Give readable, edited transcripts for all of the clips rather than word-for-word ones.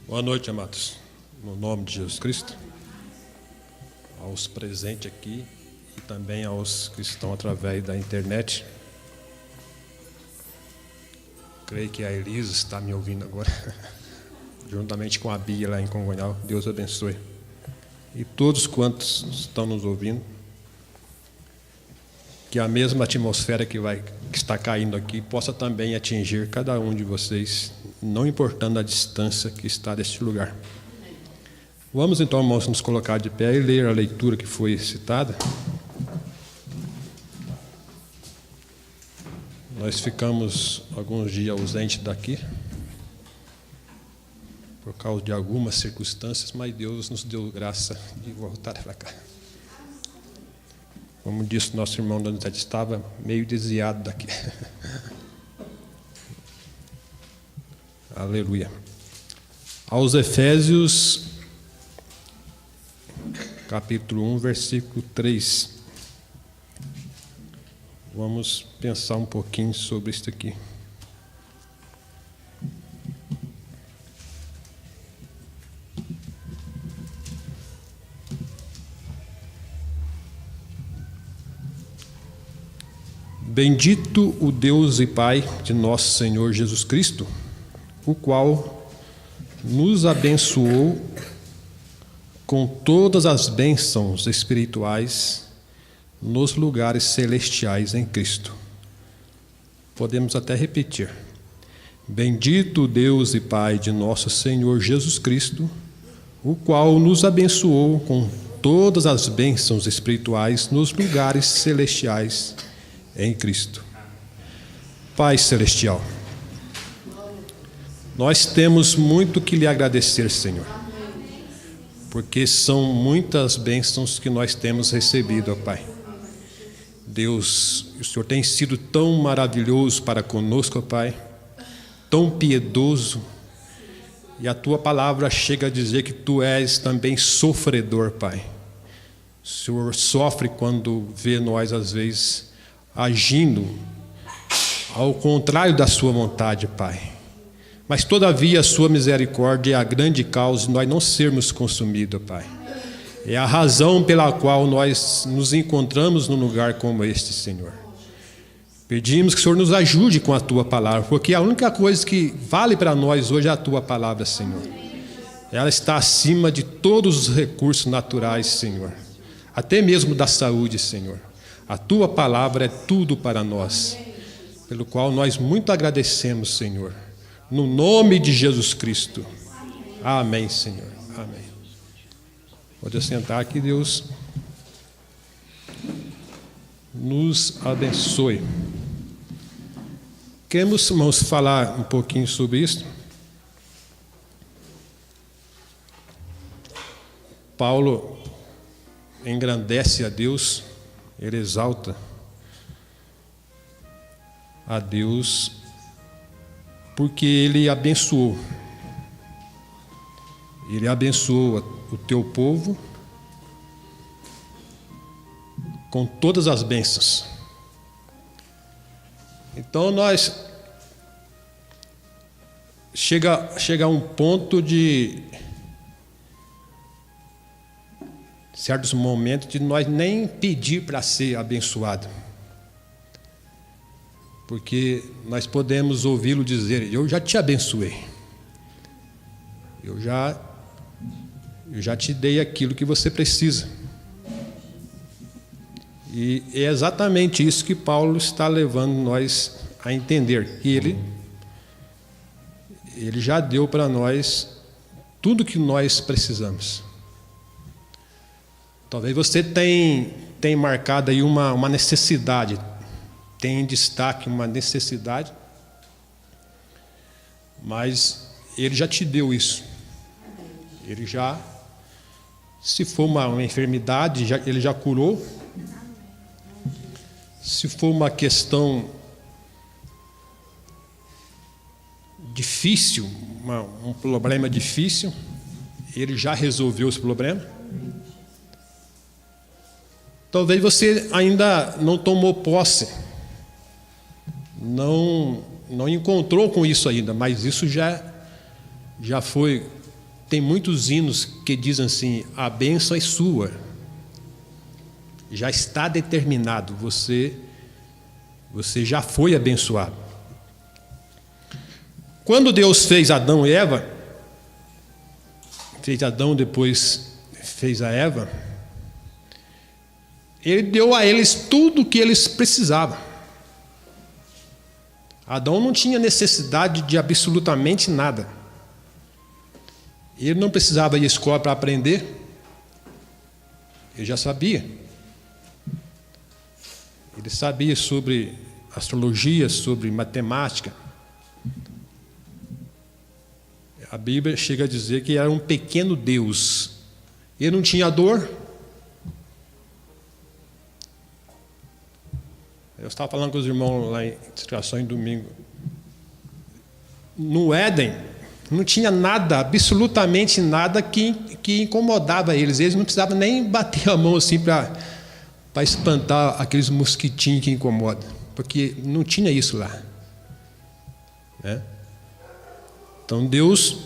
Boa noite, amados. No nome de Jesus Cristo, aos presentes aqui e também aos que estão através da internet. Creio que a Elisa está me ouvindo agora, juntamente com a Bia lá em Congonhal. Deus abençoe. E todos quantos estão nos ouvindo, que a mesma atmosfera que está caindo aqui possa também atingir cada um de vocês, não importando a distância que está deste lugar. Vamos então, irmãos, nos colocar de pé e ler a leitura que foi citada. Nós ficamos alguns dias ausentes daqui, por causa de algumas circunstâncias, mas Deus nos deu graça de voltar para cá. Como disse nosso irmão Donizete, estava meio desviado daqui. Aleluia. Aos Efésios, capítulo 1, versículo 3. Vamos pensar um pouquinho sobre isso aqui. Bendito o Deus e Pai de nosso Senhor Jesus Cristo, o qual nos abençoou com todas as bênçãos espirituais nos lugares celestiais em Cristo. Podemos até repetir. Bendito Deus e Pai de nosso Senhor Jesus Cristo, o qual nos abençoou com todas as bênçãos espirituais nos lugares celestiais em Cristo. Pai Celestial, nós temos muito que lhe agradecer, Senhor, porque são muitas bênçãos que nós temos recebido, ó Pai. Deus, o Senhor tem sido tão maravilhoso para conosco, ó Pai, tão piedoso, e a Tua palavra chega a dizer que Tu és também sofredor, Pai. O Senhor sofre quando vê nós, às vezes, agindo ao contrário da sua vontade, Pai. Mas, todavia, a sua misericórdia é a grande causa de nós não sermos consumidos, Pai. É a razão pela qual nós nos encontramos num lugar como este, Senhor. Pedimos que o Senhor nos ajude com a Tua palavra, porque a única coisa que vale para nós hoje é a Tua palavra, Senhor. Ela está acima de todos os recursos naturais, Senhor. Até mesmo da saúde, Senhor. A Tua palavra é tudo para nós, pelo qual nós muito agradecemos, Senhor. No nome de Jesus Cristo. Amém, Senhor. Amém. Pode assentar, que Deus nos abençoe. Queremos, irmãos, falar um pouquinho sobre isso. Paulo engrandece a Deus, ele exalta a Deus, porque ele abençoou. Ele abençoou o teu povo com todas as bênçãos. Então nós chega a um ponto de certos momentos de nós nem pedir para ser abençoado, porque nós podemos ouvi-lo dizer: eu já te abençoei, eu já te dei aquilo que você precisa. E é exatamente isso que Paulo está levando nós a entender, que ele já deu para nós tudo que nós precisamos. Talvez você tenha marcado aí uma necessidade, tem em destaque uma necessidade, mas Ele já te deu isso. Ele já, se for uma enfermidade, Ele já curou. Se for uma questão difícil, um problema difícil, Ele já resolveu esse problema. Talvez você ainda não tomou posse, não encontrou com isso ainda, mas isso já foi. Tem muitos hinos que dizem assim: a bênção é sua, já está determinado, você já foi abençoado. Quando Deus fez Adão e Eva, fez Adão, depois fez a Eva, Ele deu a eles tudo o que eles precisavam. Adão não tinha necessidade de absolutamente nada. Ele não precisava ir à escola para aprender. Ele já sabia. Ele sabia sobre astrologia, sobre matemática. A Bíblia chega a dizer que era um pequeno Deus. Ele não tinha dor. Eu estava falando com os irmãos lá em Distração em domingo. No Éden, não tinha nada, absolutamente nada que incomodava eles. Eles não precisavam nem bater a mão assim para espantar aqueles mosquitinhos que incomodam, porque não tinha isso lá. Né? Então Deus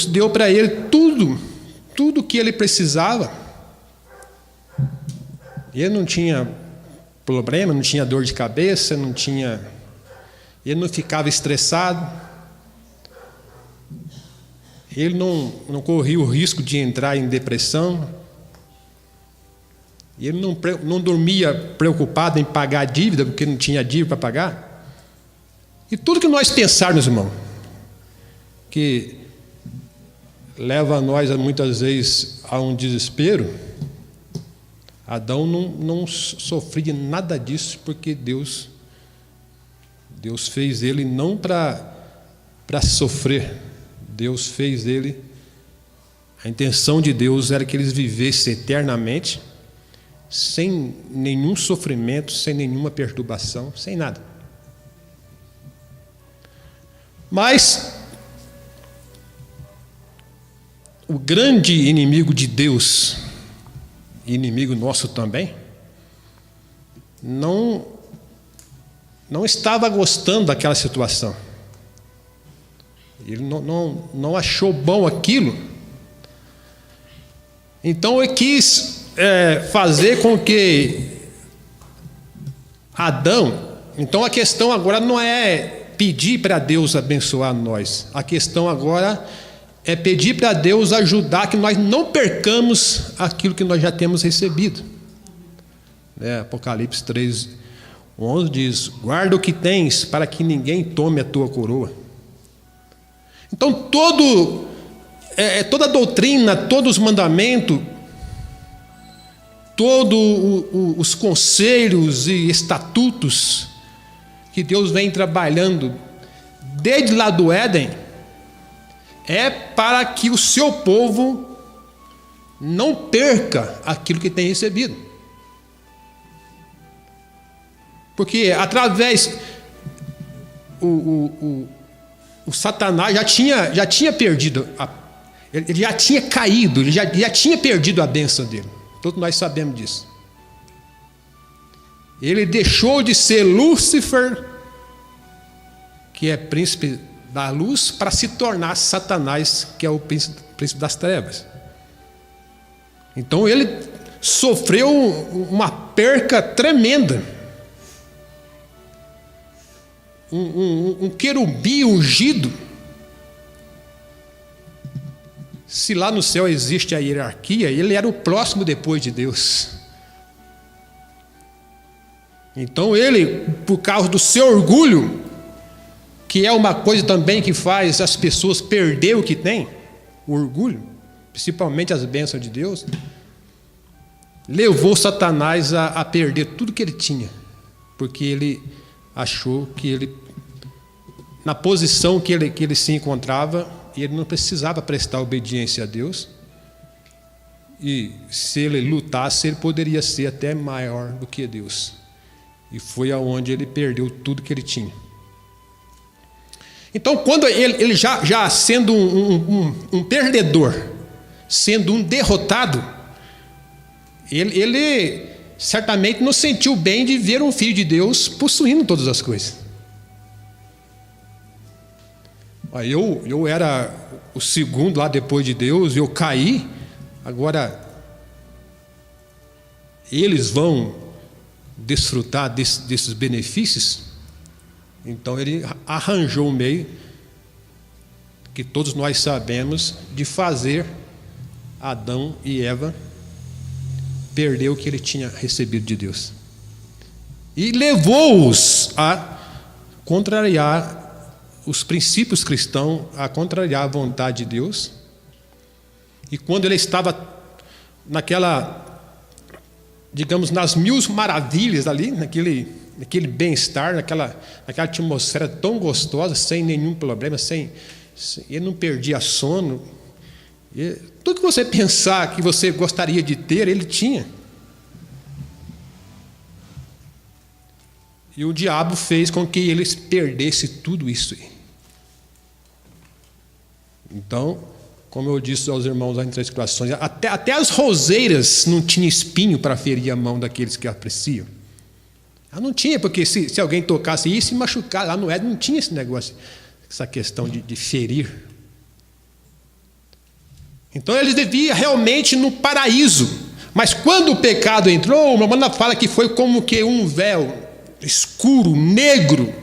deu para ele tudo que ele precisava. Ele não tinha problema, não tinha dor de cabeça, ele não ficava estressado, ele não corria o risco de entrar em depressão, ele não dormia preocupado em pagar a dívida, porque não tinha dívida para pagar. E tudo que nós pensarmos, irmão, que leva a nós muitas vezes a um desespero, Adão não sofria nada disso, porque Deus fez ele não para sofrer. Deus fez ele, a intenção de Deus era que eles vivessem eternamente, sem nenhum sofrimento, sem nenhuma perturbação, sem nada. Mas o grande inimigo de Deus, inimigo nosso também, não estava gostando daquela situação. Ele não achou bom aquilo. Então ele quis fazer com que Adão... Então a questão agora não é pedir para Deus abençoar nós. A questão agora é pedir para Deus ajudar que nós não percamos aquilo que nós já temos recebido. Apocalipse 3:11 diz: guarda o que tens, para que ninguém tome a tua coroa. Então toda a doutrina, todos os mandamentos, todos os conselhos e estatutos que Deus vem trabalhando desde lá do Éden, é para que o seu povo não perca aquilo que tem recebido. Porque através o Satanás já tinha perdido, ele já tinha caído, ele já tinha perdido a bênção dele. Todos nós sabemos disso. Ele deixou de ser Lúcifer, que é príncipe da luz, para se tornar Satanás, que é o príncipe das trevas. Então ele sofreu uma perca tremenda. Um querubim ungido. Se lá no céu existe a hierarquia, ele era o próximo depois de Deus. Então ele, por causa do seu orgulho, que é uma coisa também que faz as pessoas perder o que têm, o orgulho, principalmente as bênçãos de Deus, levou Satanás a perder tudo que ele tinha, porque ele achou que ele, na posição que ele se encontrava, ele não precisava prestar obediência a Deus, e se ele lutasse, ele poderia ser até maior do que Deus. E foi aonde ele perdeu tudo que ele tinha. Então, quando ele já sendo um perdedor, sendo um derrotado, ele certamente não sentiu bem de ver um filho de Deus possuindo todas as coisas. Eu era o segundo lá depois de Deus, eu caí, agora eles vão desfrutar desses benefícios. Então ele arranjou um meio, que todos nós sabemos, de fazer Adão e Eva perder o que ele tinha recebido de Deus. E levou-os a contrariar os princípios cristãos, a contrariar a vontade de Deus. E quando ele estava naquela, digamos, nas mil maravilhas ali, naquele bem-estar, naquela atmosfera tão gostosa, sem nenhum problema, ele não perdia sono. Tudo que você pensar que você gostaria de ter, ele tinha. E o diabo fez com que eles perdessem tudo isso. Então, como eu disse aos irmãos lá em Três Corações, até as roseiras não tinham espinho para ferir a mão daqueles que apreciam. Ela não tinha, porque se alguém tocasse isso e machucar, lá no Éden não tinha esse negócio, essa questão de ferir. Então eles deviam realmente no paraíso. Mas quando o pecado entrou, a Romana fala que foi como que um véu escuro, negro,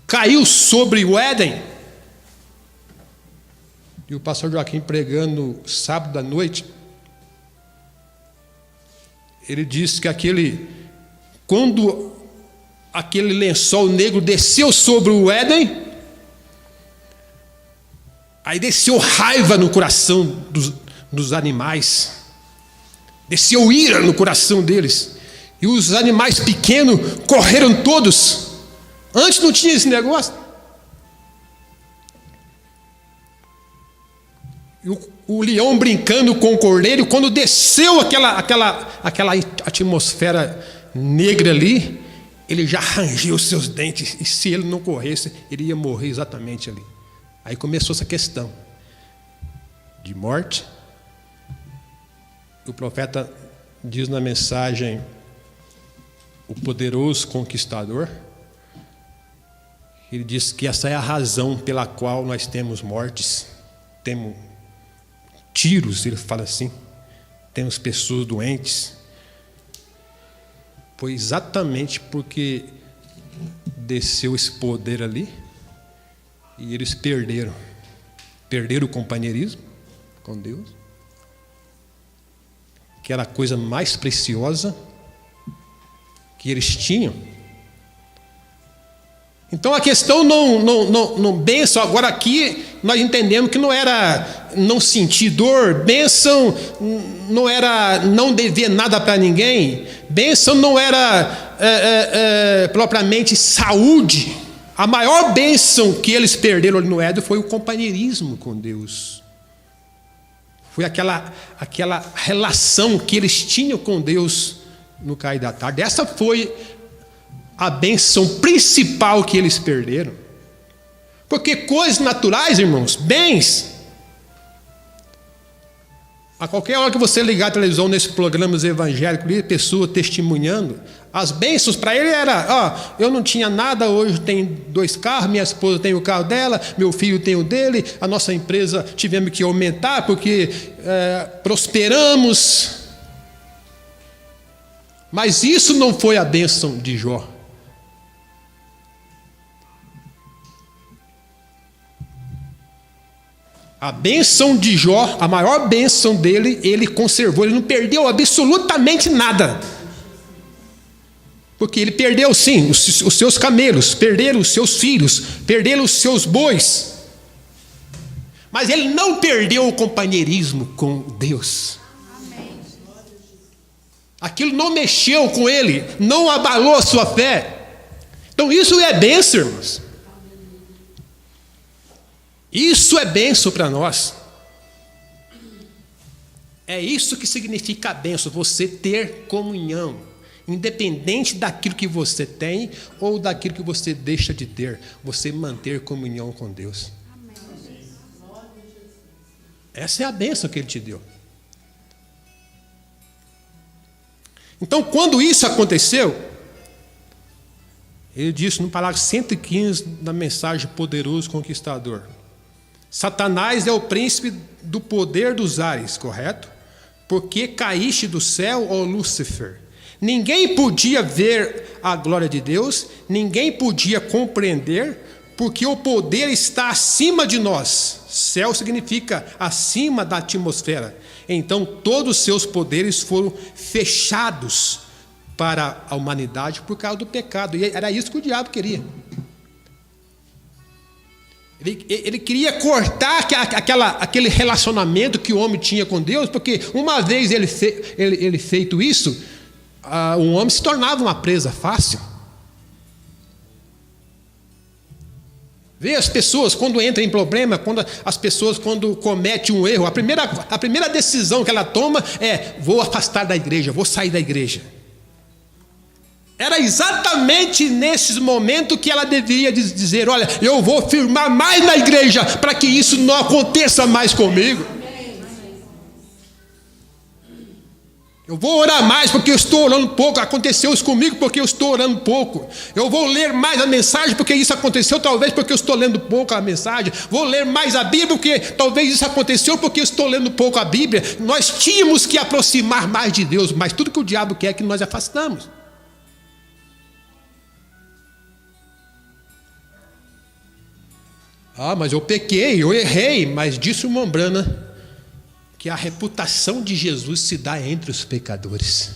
caiu sobre o Éden. E o pastor Joaquim pregando sábado à noite, ele disse que quando aquele lençol negro desceu sobre o Éden, aí desceu raiva no coração dos animais, desceu ira no coração deles, e os animais pequenos correram todos. Antes não tinha esse negócio. E o leão brincando com o cordeiro, quando desceu aquela atmosfera negra ali, ele já rangeu os seus dentes, e se ele não corresse, ele ia morrer exatamente ali. Aí começou essa questão de morte. O profeta diz na mensagem, o poderoso conquistador, ele diz que essa é a razão pela qual nós temos mortes, temos tiros, ele fala assim, temos pessoas doentes. Foi exatamente porque desceu esse poder ali e eles perderam o companheirismo com Deus, que era a coisa mais preciosa que eles tinham. Então a questão não bênção, agora aqui nós entendemos que não era não sentir dor, bênção não era não dever nada para ninguém, bênção não era propriamente saúde. A maior bênção que eles perderam ali no Éden foi o companheirismo com Deus. Foi aquela relação que eles tinham com Deus no cair da tarde. Essa foi a bênção principal que eles perderam. Porque coisas naturais, irmãos, bens, a qualquer hora que você ligar a televisão nesses programas evangélicos, pessoa testemunhando, as bênçãos para ele era, eu não tinha nada, hoje tem 2 carros, minha esposa tem o carro dela, meu filho tem o dele, a nossa empresa tivemos que aumentar porque prosperamos. Mas isso não foi a bênção de Jó. A bênção de Jó, a maior bênção dele, ele conservou, ele não perdeu absolutamente nada. Porque ele perdeu, sim, os seus camelos, perderam os seus filhos, perderam os seus bois. Mas ele não perdeu o companheirismo com Deus. Aquilo não mexeu com ele, não abalou a sua fé. Então isso é bênção, irmãos. Isso é bênção para nós. É isso que significa a bênção, você ter comunhão, independente daquilo que você tem ou daquilo que você deixa de ter, você manter comunhão com Deus. Essa é a bênção que Ele te deu. Então, quando isso aconteceu, Ele disse no parágrafo 115 da mensagem Poderoso Conquistador: Satanás é o príncipe do poder dos ares, correto? Porque caíste do céu, ó Lúcifer. Ninguém podia ver a glória de Deus, ninguém podia compreender, porque o poder está acima de nós. Céu significa acima da atmosfera. Então todos os seus poderes foram fechados para a humanidade por causa do pecado. E era isso que o diabo queria. Ele queria cortar aquele relacionamento que o homem tinha com Deus, porque uma vez ele feito isso, o homem se tornava uma presa fácil. Vê as pessoas quando entram em problema, quando cometem um erro, a primeira decisão que ela toma é: vou afastar da igreja, vou sair da igreja. Era exatamente nesses momentos que ela deveria dizer: olha, eu vou firmar mais na igreja para que isso não aconteça mais comigo. Eu vou orar mais porque eu estou orando pouco. Aconteceu isso comigo porque eu estou orando pouco. Eu vou ler mais a mensagem porque isso aconteceu talvez porque eu estou lendo pouco a mensagem. Vou ler mais a Bíblia porque talvez isso aconteceu porque eu estou lendo pouco a Bíblia. Nós tínhamos que aproximar mais de Deus, mas tudo que o diabo quer é que nós afastamos. Mas eu pequei, eu errei. Mas disse o Mombrana que a reputação de Jesus se dá entre os pecadores.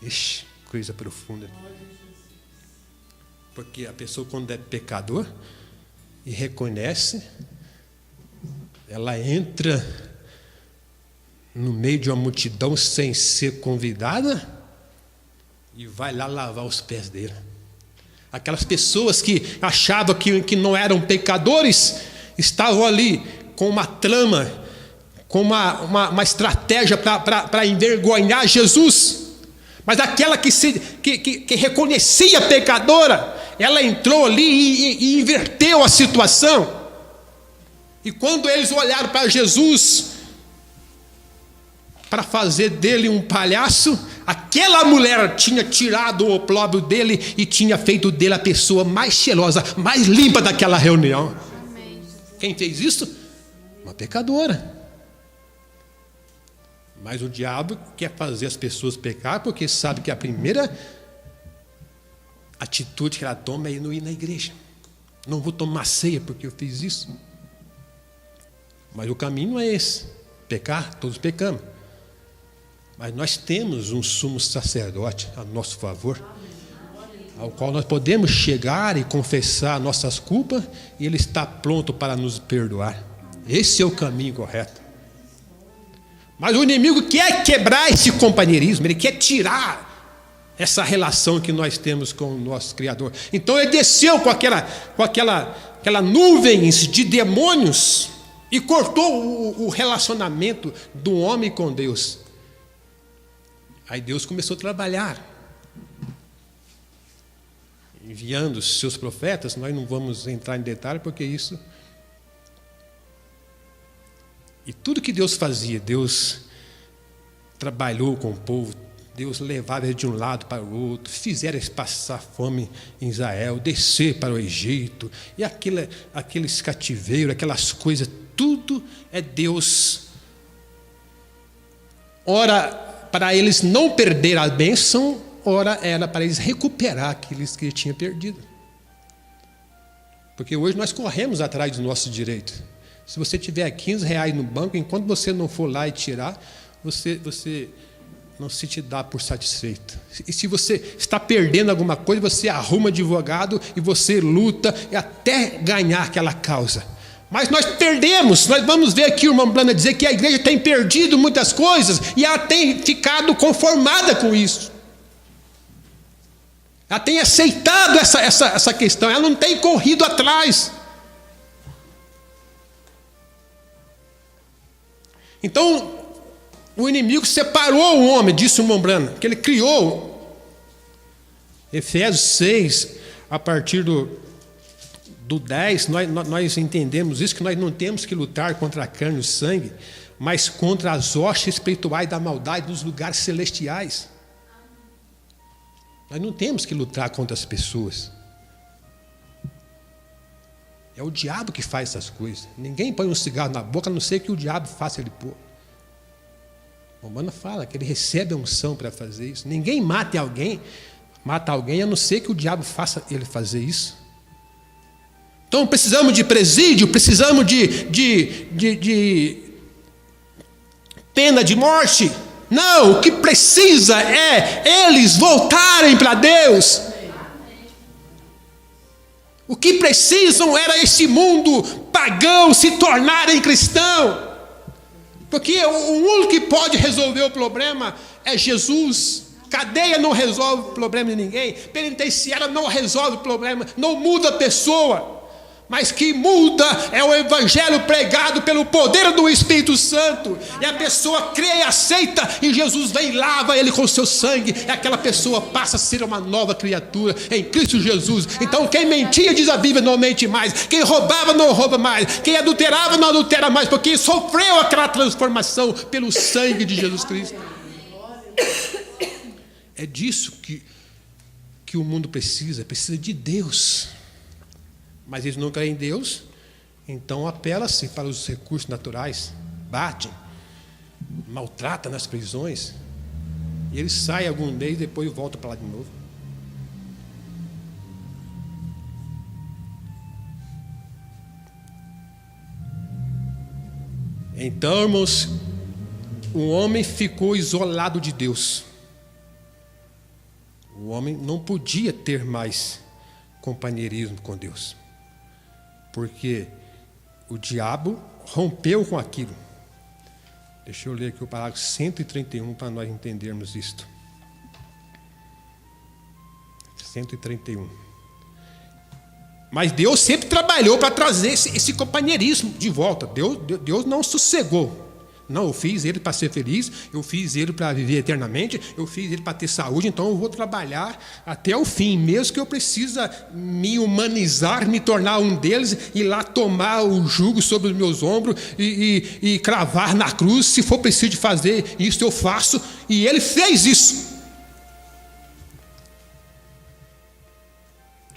Ixi, coisa profunda. Porque a pessoa, quando é pecador e reconhece, ela entra no meio de uma multidão sem ser convidada e vai lá lavar os pés dele. Aquelas pessoas que achavam que não eram pecadores, estavam ali com uma trama, com uma estratégia para envergonhar Jesus. Mas aquela que reconhecia a pecadora, ela entrou ali e inverteu a situação. E quando eles olharam para Jesus para fazer dele um palhaço, aquela mulher tinha tirado o opróbrio dele e tinha feito dele a pessoa mais cheirosa, mais limpa daquela reunião. Amém. Quem fez isso? Uma pecadora. Mas o diabo quer fazer as pessoas pecar porque sabe que a primeira atitude que ela toma é não ir na igreja. Não vou tomar ceia porque eu fiz isso. Mas o caminho é esse: pecar, todos pecamos. Mas nós temos um sumo sacerdote a nosso favor, ao qual nós podemos chegar e confessar nossas culpas, e Ele está pronto para nos perdoar. Esse é o caminho correto. Mas o inimigo quer quebrar esse companheirismo, ele quer tirar essa relação que nós temos com o nosso Criador. Então ele desceu com aquela nuvens de demônios e cortou o relacionamento do homem com Deus. Aí Deus começou a trabalhar, enviando os seus profetas. Nós não vamos entrar em detalhe porque isso... E tudo que Deus fazia, Deus trabalhou com o povo, Deus levava eles de um lado para o outro, fizeram eles passar fome em Israel, descer para o Egito, e aqueles cativeiros, aquelas coisas, tudo é Deus. Ora, para eles não perder a bênção, ora era para eles recuperar aqueles que tinham perdido. Porque hoje nós corremos atrás do nosso direito. Se você tiver R$15 no banco, enquanto você não for lá e tirar, você não se te dá por satisfeito. E se você está perdendo alguma coisa, você arruma advogado e você luta até ganhar aquela causa. Mas nós perdemos. Nós vamos ver aqui o irmão Brana dizer que a igreja tem perdido muitas coisas e ela tem ficado conformada com isso. Ela tem aceitado essa questão, ela não tem corrido atrás. Então, o inimigo separou o homem, disse o irmão Brana, que ele criou. Efésios 6, a partir do 10, nós entendemos isso, que nós não temos que lutar contra a carne e o sangue, mas contra as hostes espirituais da maldade dos lugares celestiais. Nós não temos que lutar contra as pessoas. É o diabo que faz essas coisas. Ninguém põe um cigarro na boca, a não ser que o diabo faça ele pôr. O Romano fala que ele recebe a unção para fazer isso. Ninguém mata alguém, a não ser que o diabo faça ele fazer isso. Então precisamos de presídio, precisamos de pena de morte. Não, o que precisa é eles voltarem para Deus. O que precisam era esse mundo pagão se tornarem cristão. Porque o único que pode resolver o problema é Jesus. Cadeia não resolve o problema de ninguém. Penitenciária não resolve o problema, não muda a pessoa. Mas que muda é o evangelho pregado pelo poder do Espírito Santo. E a pessoa crê e aceita, e Jesus vem e lava ele com o seu sangue. E aquela pessoa passa a ser uma nova criatura em Cristo Jesus. Então quem mentia, diz a Bíblia, não mente mais. Quem roubava, não rouba mais. Quem adulterava, não adultera mais. Porque sofreu aquela transformação pelo sangue de Jesus Cristo. É disso que o mundo precisa de Deus. Mas eles não creem em Deus, então apela-se para os recursos naturais, batem, maltratam nas prisões, e eles saem algum mês e depois voltam para lá de novo. Então, irmãos, o homem ficou isolado de Deus. O homem não podia ter mais companheirismo com Deus, porque o diabo rompeu com aquilo. Deixa eu ler aqui o parágrafo 131 para nós entendermos isto. 131. Mas Deus sempre trabalhou para trazer esse companheirismo de volta. Deus não sossegou. Não, eu fiz ele para ser feliz, eu fiz ele para viver eternamente, eu fiz ele para ter saúde, então eu vou trabalhar até o fim, mesmo que eu precise me humanizar, me tornar um deles, e lá tomar o jugo sobre os meus ombros e cravar na cruz. Se for preciso de fazer isso, eu faço. E ele fez isso.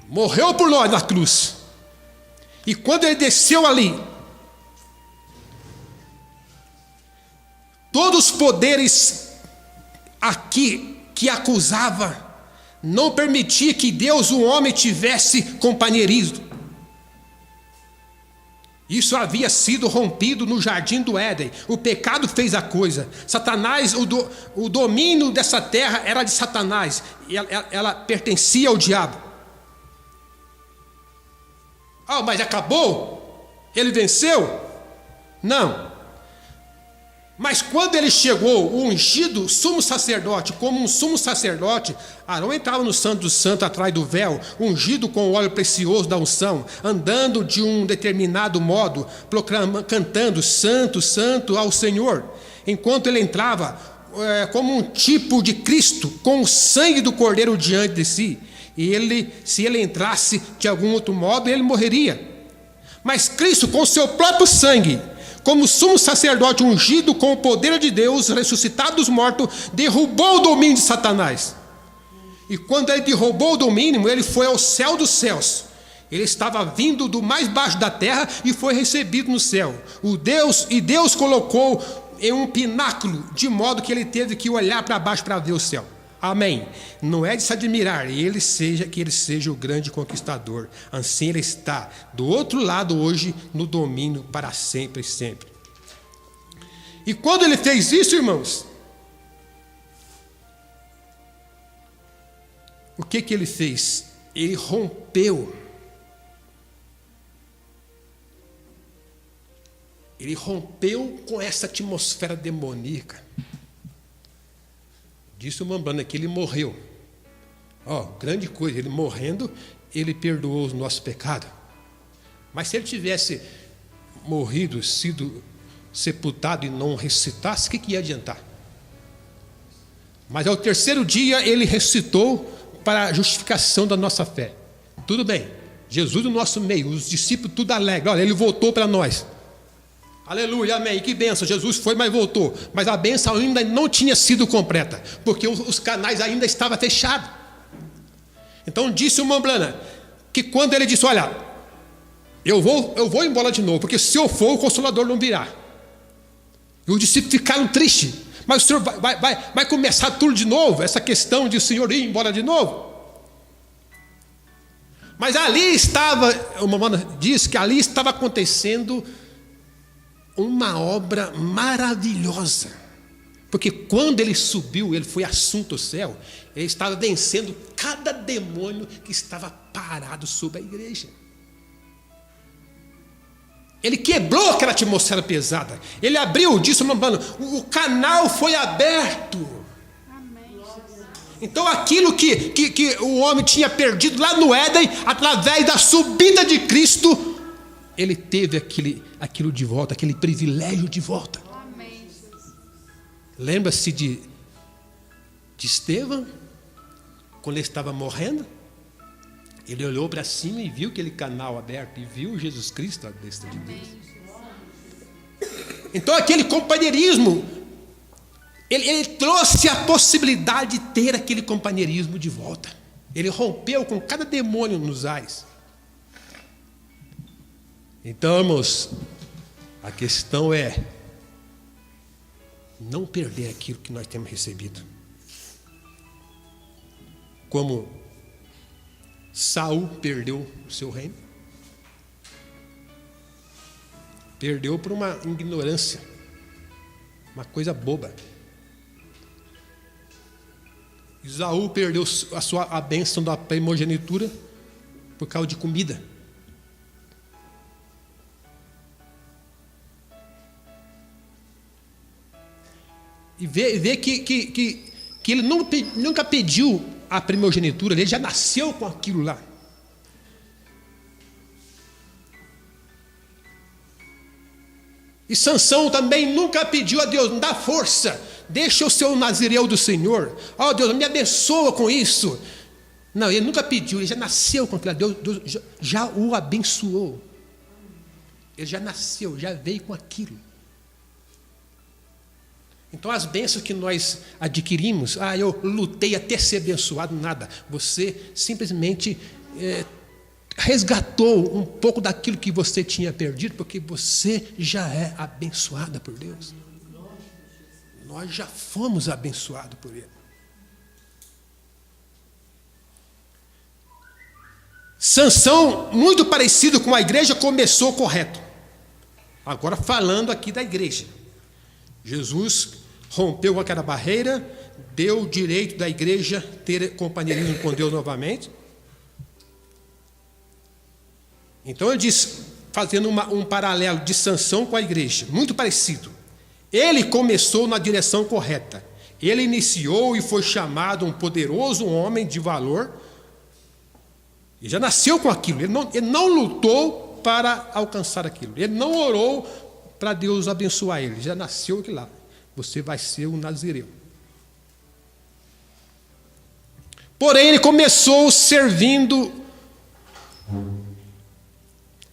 Morreu por nós na cruz. E quando ele desceu ali, todos os poderes aqui que acusava não permitia que Deus, o homem, tivesse companheirismo. Isso havia sido rompido no jardim do Éden. O pecado fez a coisa. Satanás, o domínio dessa terra era de Satanás. E ela pertencia ao diabo. Mas acabou? Ele venceu? Não. Mas quando ele chegou, o ungido sumo sacerdote, como um sumo sacerdote, Arão entrava no Santo dos Santos atrás do véu, ungido com o óleo precioso da unção, andando de um determinado modo, cantando Santo, Santo ao Senhor. Enquanto ele entrava, como um tipo de Cristo, com o sangue do Cordeiro diante de si. E se ele entrasse de algum outro modo, ele morreria. Mas Cristo, com o seu próprio sangue, como sumo sacerdote ungido com o poder de Deus, ressuscitado dos mortos, derrubou o domínio de Satanás. E quando ele derrubou o domínio, ele foi ao céu dos céus. Ele estava vindo do mais baixo da terra e foi recebido no céu. Deus colocou em um pináculo, de modo que ele teve que olhar para baixo para ver o céu. Amém. Não é de se admirar que ele seja o grande conquistador. Assim ele está do outro lado hoje, no domínio para sempre e sempre. E quando ele fez isso, irmãos, o que ele fez? Ele rompeu Ele rompeu com essa atmosfera demoníaca. Disse o Mambrana que ele morreu. Grande coisa, ele morrendo, ele perdoou os nossos pecados. Mas se ele tivesse morrido, sido sepultado e não ressuscitasse, o que ia adiantar? Mas ao terceiro dia ele ressuscitou para a justificação da nossa fé. Tudo bem, Jesus no nosso meio, os discípulos tudo alegre, olha, ele voltou para nós. Aleluia, amém, que bênção, Jesus foi, mas voltou. Mas a bênção ainda não tinha sido completa, porque os canais ainda estavam fechados. Então disse o Mambrana, que quando ele disse, olha, eu vou embora de novo, porque se eu for, o Consolador não virá. E os discípulos ficaram tristes. Mas o Senhor vai começar tudo de novo, essa questão de o Senhor ir embora de novo. Mas ali estava, o Mambrana diz que ali estava acontecendo uma obra maravilhosa. Porque quando ele subiu, ele foi assunto ao céu, ele estava vencendo cada demônio que estava parado sobre a igreja. Ele quebrou aquela atmosfera pesada. Ele abriu, disse o Mambrana, o canal foi aberto. Então aquilo que o homem tinha perdido lá no Éden, através da subida de Cristo, ele teve aquilo de volta, aquele privilégio de volta. Lembra-se de Estevão, quando ele estava morrendo? Ele olhou para cima e viu aquele canal aberto e viu Jesus Cristo à destra de Deus. Então aquele companheirismo, ele trouxe a possibilidade de ter aquele companheirismo de volta. Ele rompeu com cada demônio nos ares. Então, irmãos, a questão é não perder aquilo que nós temos recebido. Como Saul perdeu o seu reino. Perdeu por uma ignorância, uma coisa boba. Esaú perdeu a bênção da primogenitura por causa de comida. E vê que ele nunca pediu a primogenitura, ele já nasceu com aquilo lá. E Sansão também nunca pediu a Deus, dá força, deixa eu ser o nazireu do Senhor. Deus, me abençoa com isso. Não, ele nunca pediu, ele já nasceu com aquilo. Deus já o abençoou. Ele já nasceu, já veio com aquilo. Então as bênçãos que nós adquirimos, eu lutei até ser abençoado, nada. Você simplesmente resgatou um pouco daquilo que você tinha perdido, porque você já é abençoada por Deus. Nós já fomos abençoados por Ele. Sansão, muito parecido com a igreja, começou correto. Agora falando aqui da igreja. Jesus rompeu aquela barreira, deu o direito da igreja ter companheirismo com Deus novamente. Então ele diz, fazendo um paralelo de Sansão com a igreja, muito parecido. Ele começou na direção correta. Ele iniciou e foi chamado um poderoso homem de valor. Ele já nasceu com aquilo. Ele não lutou para alcançar aquilo. Ele não orou para Deus abençoar ele. Já nasceu aquilo lá. Você vai ser um nazireu. Porém, ele começou servindo.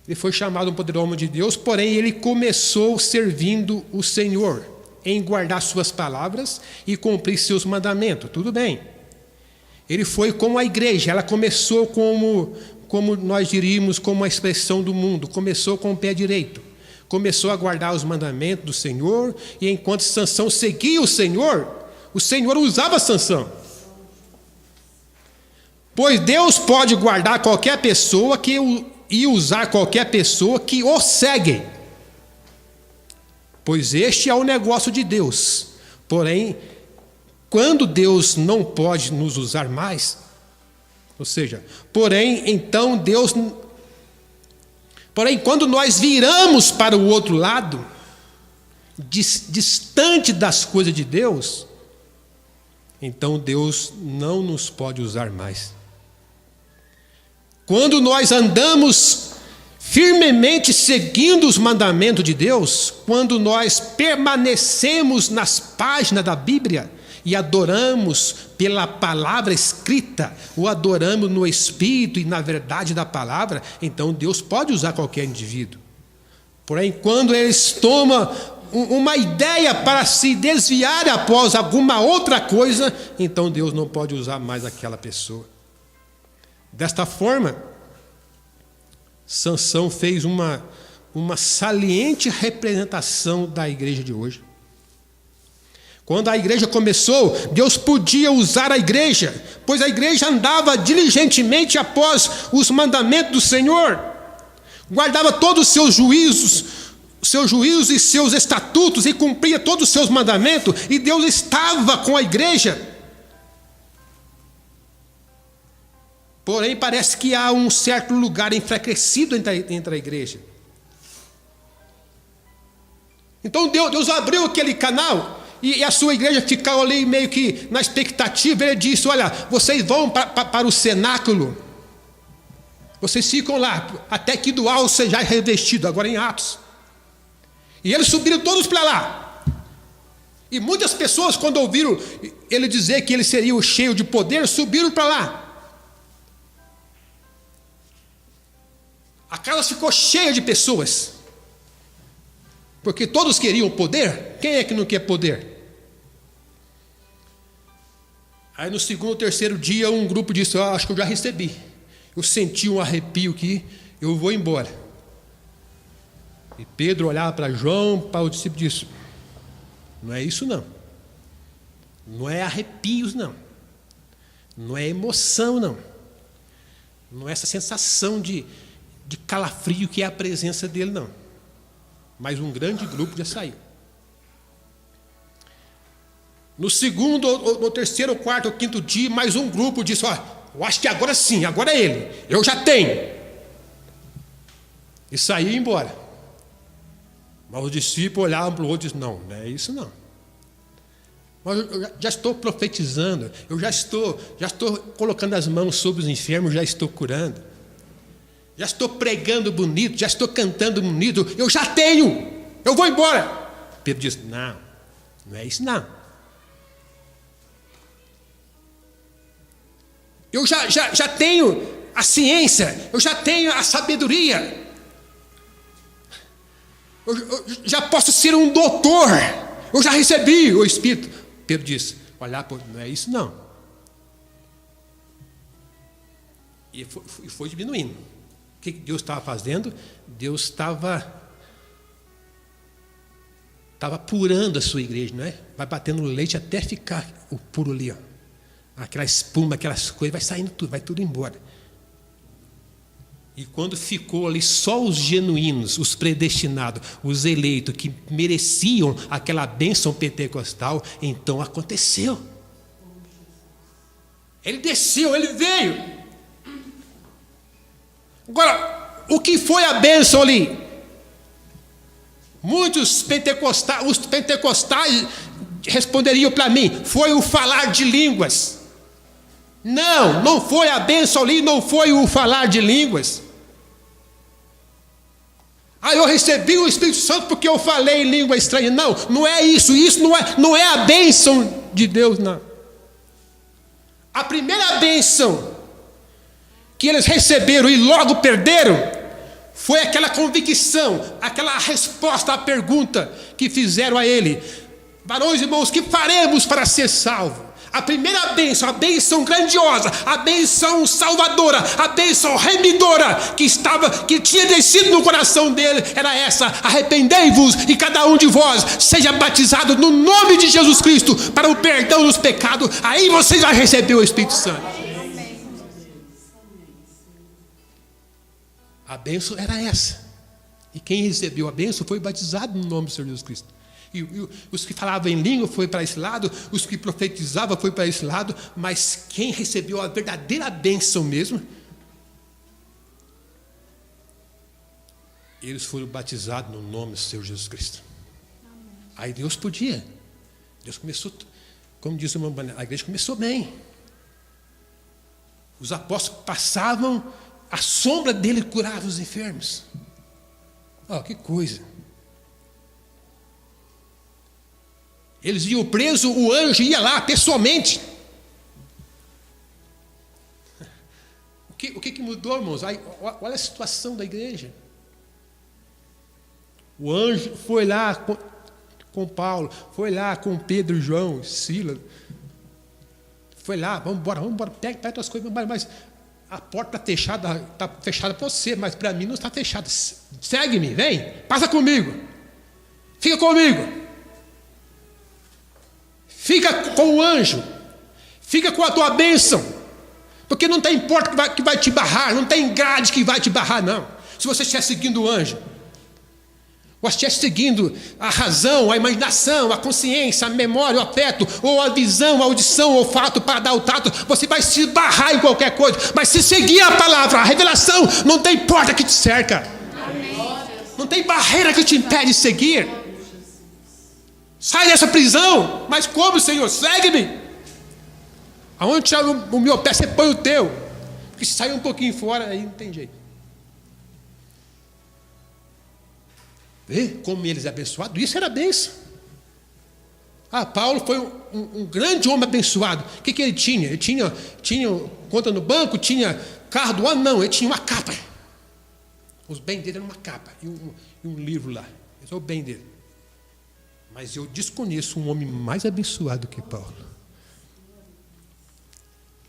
Ele foi chamado um poderoso homem de Deus, porém ele começou servindo o Senhor, em guardar suas palavras e cumprir seus mandamentos. Tudo bem. Ele foi como a igreja, ela começou como nós diríamos, como a expressão do mundo, começou com o pé direito. Começou a guardar os mandamentos do Senhor, e enquanto Sansão seguia o Senhor usava Sansão. Pois Deus pode guardar qualquer pessoa e usar qualquer pessoa que o segue. Pois este é o negócio de Deus. Porém, quando Deus não pode nos usar mais, ou seja, porém, quando nós viramos para o outro lado, distante das coisas de Deus, então Deus não nos pode usar mais. Quando nós andamos firmemente seguindo os mandamentos de Deus, quando nós permanecemos nas páginas da Bíblia e adoramos pela palavra escrita, ou adoramos no Espírito e na verdade da palavra, então Deus pode usar qualquer indivíduo. Porém, quando eles tomam uma ideia para se desviar após alguma outra coisa, então Deus não pode usar mais aquela pessoa. Desta forma, Sansão fez uma saliente representação da igreja de hoje. Quando a igreja começou, Deus podia usar a igreja, pois a igreja andava diligentemente após os mandamentos do Senhor, guardava todos os seus juízos e seus estatutos e cumpria todos os seus mandamentos, e Deus estava com a igreja. Porém, parece que há um certo lugar enfraquecido entre a igreja. Então Deus abriu aquele canal e a sua igreja ficou ali meio que na expectativa. Ele disse: olha, vocês vão para o cenáculo, vocês ficam lá até que do alto seja revestido, agora em Atos. E eles subiram todos para lá. E muitas pessoas, quando ouviram ele dizer que ele seria o cheio de poder, subiram para lá. A casa ficou cheia de pessoas, porque todos queriam poder. Quem é que não quer poder? Aí no segundo ou terceiro dia, um grupo disse: acho que eu já recebi, eu senti um arrepio aqui, eu vou embora. E Pedro olhava para João, para o discípulo, e disse: não é isso não, não é arrepios não, não é emoção não é essa sensação de calafrio que é a presença dele, não. Mas um grande grupo já saiu. No segundo, ou terceiro, ou quarto, ou quinto dia, mais um grupo disse: eu acho que agora sim, agora é ele, eu já tenho. E saiu e ia embora. Mas os discípulos olhavam para o outro e disseram: não é isso não. Mas eu já estou profetizando, eu já estou colocando as mãos sobre os enfermos, já estou curando. Já estou pregando bonito, já estou cantando bonito, eu já tenho, eu vou embora. Pedro disse: não é isso não. Eu já tenho a ciência, eu já tenho a sabedoria, eu já posso ser um doutor, eu já recebi o Espírito. Pedro disse: olha, não é isso não. E foi diminuindo. O que Deus estava fazendo? Deus estava apurando a sua igreja, não é? Vai batendo leite até ficar o puro ali, ó. Aquela espuma, aquelas coisas, vai saindo tudo, vai tudo embora. E quando ficou ali só os genuínos, os predestinados, os eleitos, que mereciam aquela bênção pentecostal, então aconteceu. Ele desceu, ele veio. Agora, o que foi a bênção ali? Muitos os pentecostais responderiam para mim: foi o falar de línguas. Não foi a bênção ali, não foi o falar de línguas. Eu recebi o Espírito Santo porque eu falei em língua estranha. Não é isso não é a bênção de Deus, não. A primeira bênção que eles receberam e logo perderam foi aquela convicção, aquela resposta à pergunta que fizeram a ele: varões e irmãos, que faremos para ser salvos? A primeira bênção, a bênção grandiosa, a bênção salvadora, a bênção remidora que tinha descido no coração dele era essa: arrependei-vos e cada um de vós seja batizado no nome de Jesus Cristo para o perdão dos pecados, aí vocês vão receber o Espírito Santo. A bênção era essa. E quem recebeu a bênção foi batizado no nome do Senhor Jesus Cristo. E os que falavam em língua foi para esse lado, os que profetizavam foi para esse lado, mas quem recebeu a verdadeira bênção mesmo, eles foram batizados no nome do Senhor Jesus Cristo. Aí Deus podia. Deus começou, como diz o irmão Banel, a igreja começou bem. Os apóstolos passavam, a sombra dele curava os enfermos. Que coisa. Eles iam preso, o anjo ia lá pessoalmente. O que mudou, irmãos? Olha a situação da igreja. O anjo foi lá com Paulo, foi lá com Pedro, João, Silas. Foi lá, vamos embora, pega as coisas, mas a porta está fechada para você, mas para mim não está fechada. Segue-me, vem, passa comigo, fica comigo. Fica com o anjo, fica com a tua bênção, porque não tem porta que vai te barrar, não tem grade que vai te barrar, não. Se você estiver seguindo o anjo, ou estiver seguindo a razão, a imaginação, a consciência, a memória, o afeto, ou a visão, a audição, o olfato para dar o tato, você vai se barrar em qualquer coisa. Mas se seguir a palavra, a revelação, não tem porta que te cerca. Não tem barreira que te impede de seguir. Sai dessa prisão. Mas como, Senhor? Segue-me. Aonde tiver o meu pé, você põe o teu. Porque se sair um pouquinho fora, aí não tem jeito. Vê como eles abençoados? Isso era bênção. Paulo foi um grande homem abençoado. O que ele tinha? Ele tinha conta no banco, tinha carro do ano? Não, ele tinha uma capa. Os bens dele eram uma capa e um livro lá. Esse é o bem dele. Mas eu desconheço um homem mais abençoado que Paulo.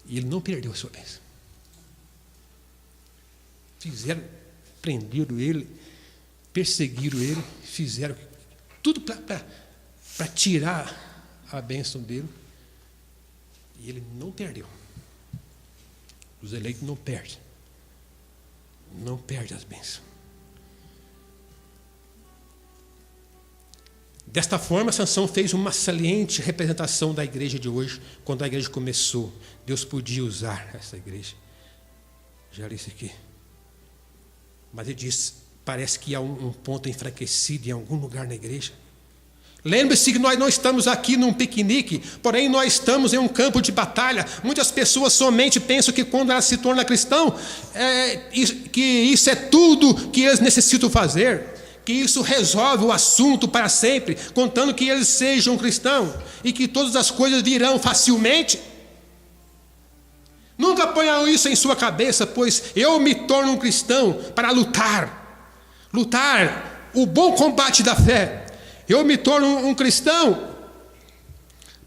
E ele não perdeu a sua bênção. Prenderam ele, perseguiram ele, fizeram tudo para tirar a bênção dele. E ele não perdeu. Os eleitos não perdem. Não perdem as bênçãos. Desta forma, Sansão fez uma saliente representação da igreja de hoje. Quando a igreja começou, Deus podia usar essa igreja. Já li isso aqui. Mas ele diz, parece que há um ponto enfraquecido em algum lugar na igreja. Lembre-se que nós não estamos aqui num piquenique, porém nós estamos em um campo de batalha. Muitas pessoas somente pensam que quando elas se tornam cristão, que isso é tudo que eles necessitam fazer. Que isso resolve o assunto para sempre, contando que eles sejam cristãos e que todas as coisas virão facilmente. Nunca ponham isso em sua cabeça, pois eu me torno um cristão para lutar o bom combate da fé. Eu me torno um cristão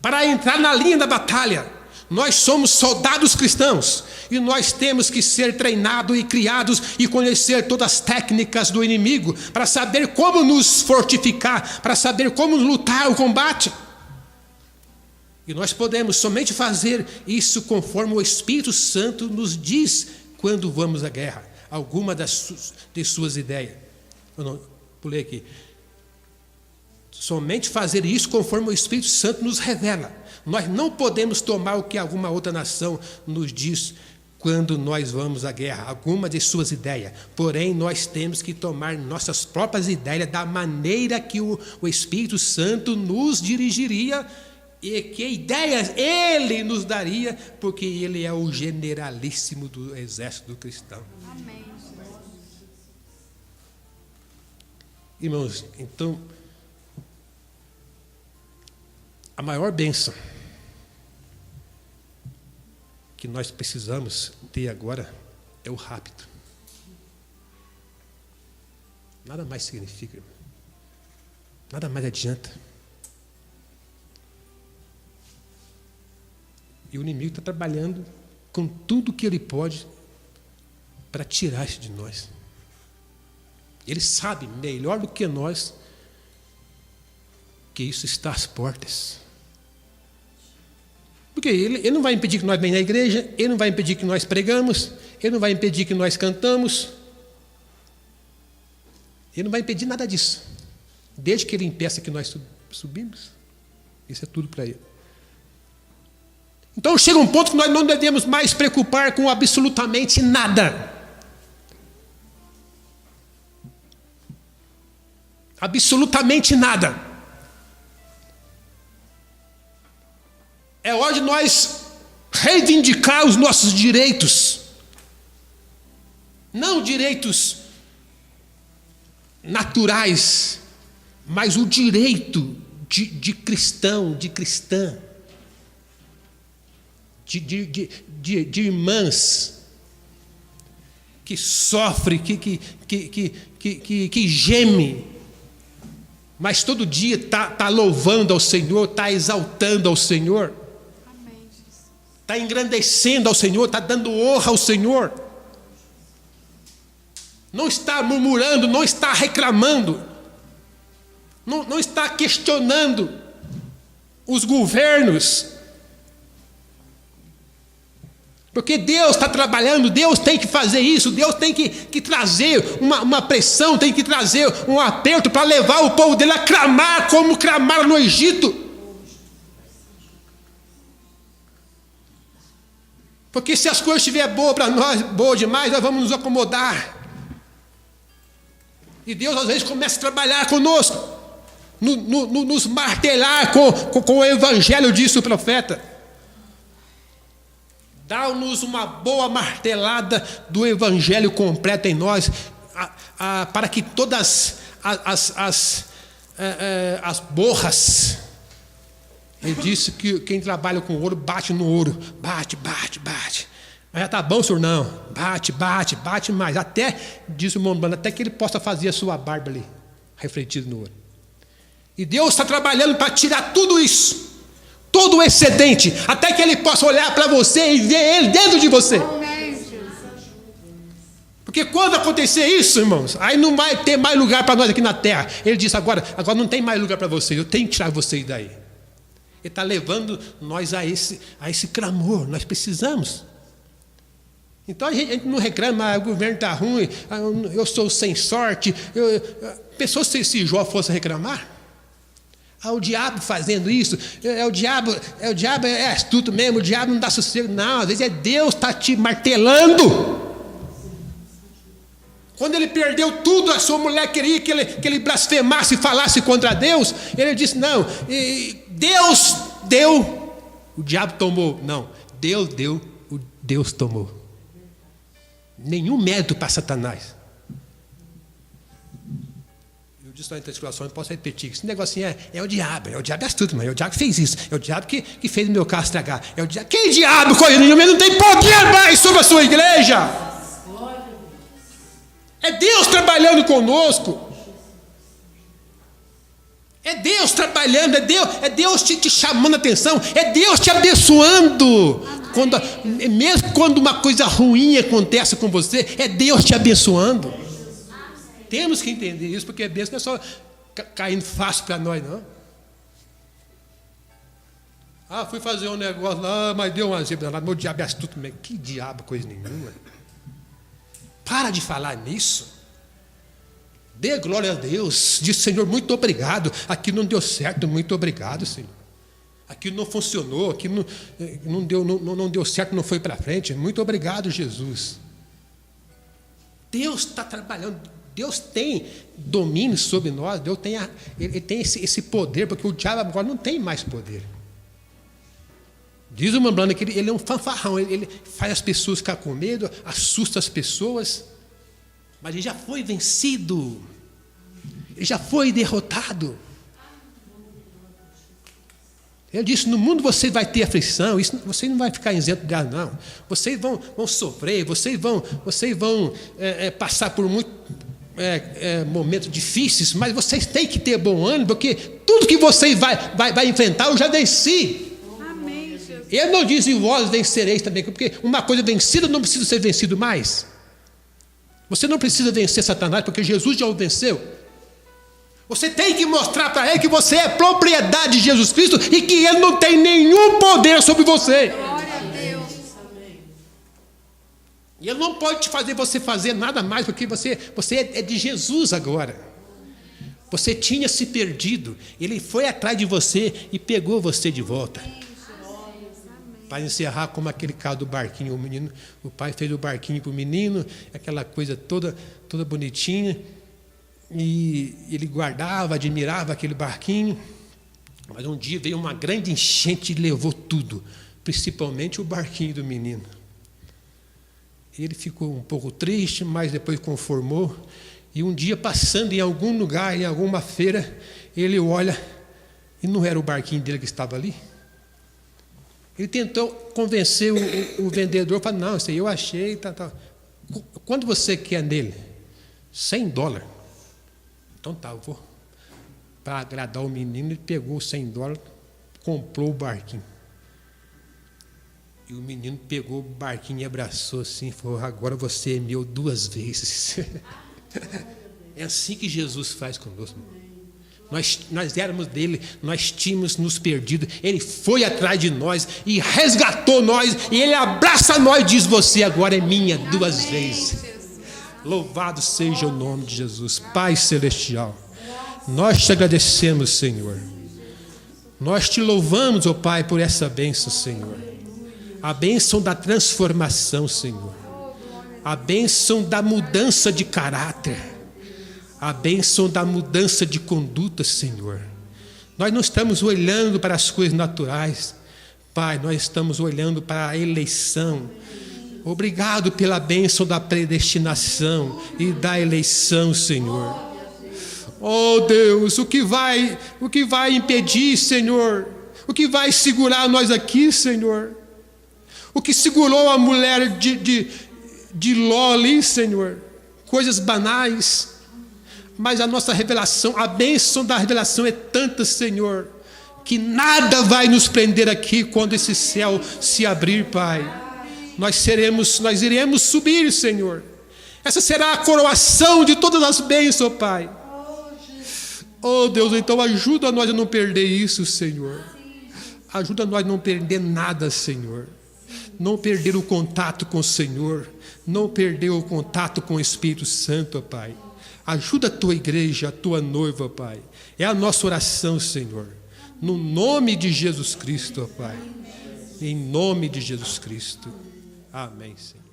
para entrar na linha da batalha. Nós somos soldados cristãos e nós temos que ser treinados e criados e conhecer todas as técnicas do inimigo para saber como nos fortificar, para saber como lutar o combate. E nós podemos somente fazer isso conforme o Espírito Santo nos diz quando vamos à guerra. Alguma de suas ideias. Eu não pulei aqui. Somente fazer isso conforme o Espírito Santo nos revela. Nós não podemos tomar o que alguma outra nação nos diz quando nós vamos à guerra, alguma de suas ideias. Porém, nós temos que tomar nossas próprias ideias da maneira que o Espírito Santo nos dirigiria e que ideias Ele nos daria, porque Ele é o generalíssimo do exército cristão. Amém. Irmãos, então, a maior bênção que nós precisamos ter agora é o rápido. Nada mais significa, nada mais adianta. E o inimigo está trabalhando com tudo que ele pode para tirar isso de nós. Ele sabe melhor do que nós que isso está às portas. Porque ele não vai impedir que nós venhamos na igreja, ele não vai impedir que nós pregamos, ele não vai impedir que nós cantamos, ele não vai impedir nada disso, desde que ele impeça que nós subimos. Isso é tudo para ele. Então chega um ponto que nós não devemos mais preocupar com absolutamente nada. Absolutamente nada. hora de nós reivindicar os nossos direitos. Não direitos naturais, mas o direito de cristão, de cristã, de irmãs que sofre, que geme, mas todo dia está louvando ao Senhor, está exaltando ao Senhor, está engrandecendo ao Senhor, está dando honra ao Senhor, não está murmurando, não está reclamando, não está questionando os governos, porque Deus está trabalhando, Deus tem que fazer isso, Deus tem que trazer uma pressão, tem que trazer um aperto para levar o povo dele a clamar como clamaram no Egito. Porque se as coisas estiverem boas para nós, boas demais, nós vamos nos acomodar. E Deus às vezes começa a trabalhar conosco, nos martelar com o evangelho, disse o profeta. Dá-nos uma boa martelada do evangelho completo em nós, para que todas as borras, ele disse que quem trabalha com ouro bate no ouro, bate. Mas já está bom, senhor? Não, bate mais, até, diz o irmão, até que ele possa fazer a sua barba ali, refletida no ouro. E Deus está trabalhando para tirar tudo isso, todo o excedente, até que ele possa olhar para você e ver ele dentro de você. Porque quando acontecer isso, irmãos, aí não vai ter mais lugar para nós aqui na terra. Ele disse, agora não tem mais lugar para vocês, eu tenho que tirar vocês daí. Ele está levando nós a esse clamor, nós precisamos. Então a gente não reclama, o governo está ruim, eu sou sem sorte. Pensou se Jó fosse reclamar? O diabo fazendo isso, o diabo é astuto mesmo, o diabo não dá sossego. Não, às vezes é Deus está te martelando. Quando ele perdeu tudo, a sua mulher queria que ele blasfemasse e falasse contra Deus. Ele disse, não, Deus deu, o diabo tomou. Não, Deus deu, Deus tomou. Nenhum mérito para Satanás. Disso na interpretação, eu posso repetir, esse negocinho é o diabo é astuto, mas é o diabo que fez isso, é o diabo que fez o meu carro estragar, é o diabo, quem diabo, coisa nenhuma, não tem poder mais sobre a sua igreja, é Deus trabalhando conosco, é Deus trabalhando, é Deus te chamando a atenção, é Deus te abençoando, mesmo quando uma coisa ruim acontece com você, é Deus te abençoando. Temos que entender isso, porque a bênção não é só caindo fácil para nós, não. Fui fazer um negócio lá, mas deu uma zebra lá, meu diabo é astuto mesmo. Que diabo, coisa nenhuma. Para de falar nisso. Dê glória a Deus. Diz, Senhor, muito obrigado. Aqui não deu certo, muito obrigado, Senhor. Aqui não funcionou, aqui não deu certo, não foi para frente. Muito obrigado, Jesus. Deus está trabalhando. Deus tem domínio sobre nós, Deus tem ele tem esse poder, porque o diabo agora não tem mais poder. Diz o Mambrana que ele é um fanfarrão, ele faz as pessoas ficar com medo, assusta as pessoas, mas ele já foi vencido, ele já foi derrotado. Ele disse, no mundo você vai ter aflição, você não vai ficar isento dela, não. Vocês vão sofrer, vocês vão passar por momentos difíceis, mas vocês têm que ter bom ânimo, porque tudo que vocês vai enfrentar, eu já venci. Amém, Jesus. Ele não diz, em vós vencereis também, porque uma coisa vencida não precisa ser vencido mais. Você não precisa vencer Satanás, porque Jesus já o venceu. Você tem que mostrar para ele que você é propriedade de Jesus Cristo e que ele não tem nenhum poder sobre você. Glória a Deus. E ele não pode te fazer você fazer nada mais, porque você é de Jesus agora. Você tinha se perdido, ele foi atrás de você e pegou você de volta. Para encerrar, como aquele caso do barquinho, o pai fez o barquinho para o menino, aquela coisa toda bonitinha, e ele guardava, admirava aquele barquinho. Mas um dia veio uma grande enchente e levou tudo, principalmente o barquinho do menino. Ele ficou um pouco triste, mas depois conformou. E um dia, passando em algum lugar, em alguma feira, ele olha e não era o barquinho dele que estava ali. Ele tentou convencer o vendedor, falou, não, isso aí eu achei, tá. Quanto você quer nele? $100. Então tá, eu vou. Para agradar o menino, ele pegou os $100, comprou o barquinho. E o menino pegou o barquinho e abraçou assim, e falou, agora você é meu 2 vezes. É assim que Jesus faz conosco. Nós éramos dele, nós tínhamos nos perdido, ele foi atrás de nós e resgatou nós, e ele abraça nós e diz, você agora é minha 2 vezes. Louvado seja o nome de Jesus. Pai celestial, nós te agradecemos, Senhor. Nós te louvamos, ó Pai, por essa bênção, Senhor. A bênção da transformação, Senhor. A bênção da mudança de caráter. A bênção da mudança de conduta, Senhor. Nós não estamos olhando para as coisas naturais, Pai, nós estamos olhando para a eleição. Obrigado pela bênção da predestinação e da eleição, Senhor. Oh Deus, o que vai impedir, Senhor? O que vai segurar nós aqui, Senhor? O que segurou a mulher de Ló ali, Senhor? Coisas banais. Mas a nossa revelação, a bênção da revelação é tanta, Senhor, que nada vai nos prender aqui quando esse céu se abrir, Pai. Nós iremos subir, Senhor. Essa será a coroação de todas as bênçãos, Pai. Oh Deus, então ajuda nós a não perder isso, Senhor. Ajuda nós a não perder nada, Senhor. Não perder o contato com o Senhor. Não perder o contato com o Espírito Santo, Pai. Ajuda a tua igreja, a tua noiva, Pai. É a nossa oração, Senhor. No nome de Jesus Cristo, Pai. Em nome de Jesus Cristo. Amém, Senhor.